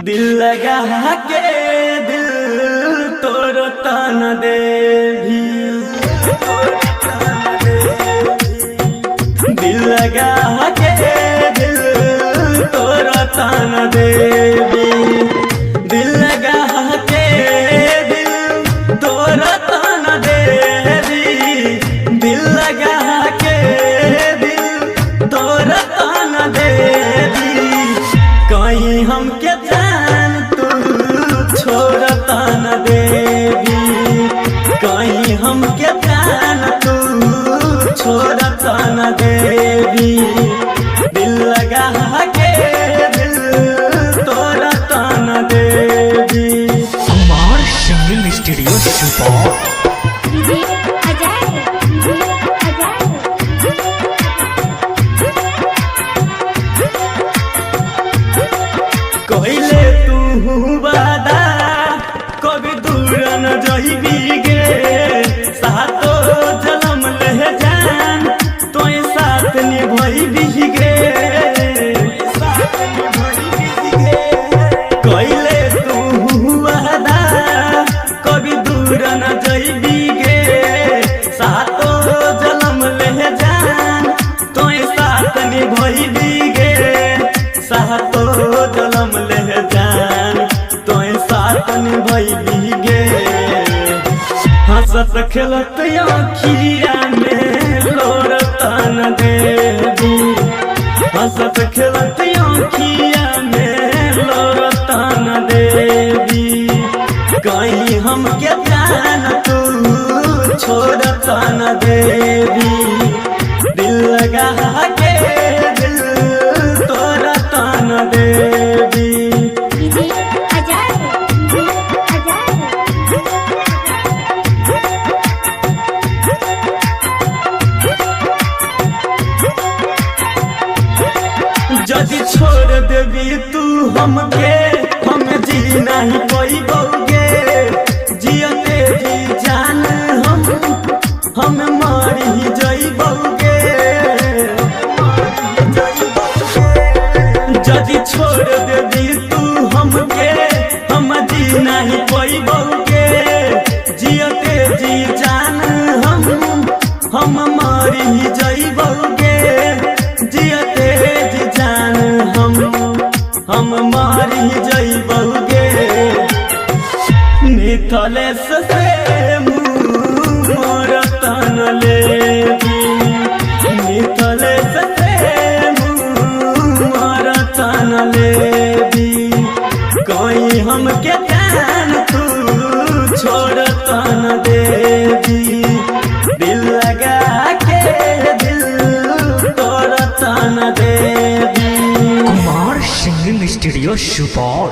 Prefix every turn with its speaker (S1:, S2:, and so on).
S1: दिल लगा के दिल तोड़ता न देवी, दिल लगा के दिल तोड़ता न देवी, दिल लगा के दिल तोड़ता न देवी, दिल लगा के दिल तोड़ता न देवी। कहीं हमके जान तू छोड़ता न देवी, कहीं हमके जान तू छोड़ता न देवी, दिल लगा के दिल तोड़ता न देवी।
S2: Kumar singing studio Supaul.
S1: कहले तू वादा कभी दूर न जइबी गे, सातो जन्म ले जान तोय साथ निभइबी गे, कहले तू वादा कभी दूर न जइबी गे, सातो जन्म ले जान तोय साथ निभइबी गे, सातो जन्म ले जान तोय साथ निभइबी गे। हंसत खेलत आँखिया में लोरता न देवी, हंसत खेलत आँखिया में लोरता न देवी, कहीं हमके जान तू छोड़ता न देवी, दिल लगा के दिल तोड़ता न देवी। जदि छोड़ देवी तू हमके, हम जी नहीं पैबोगे, जियते जी जान हम मर ही जइबोगे, जदि छोड़ देवी तू हमके, हम जी नहीं पैबोगे, जियते जी जान हम मर ही जइबोगे, जियते जी जान हम मर ही जइबोगे। मिथलेश से मोर तन लेवी, मिथलेश से मोर तन लेवी, कहीं हमके जान तू छोड़ता न देवी, दिल लगा के दिल तोड़ता न देवी।
S2: Kumar singing studio Supaul.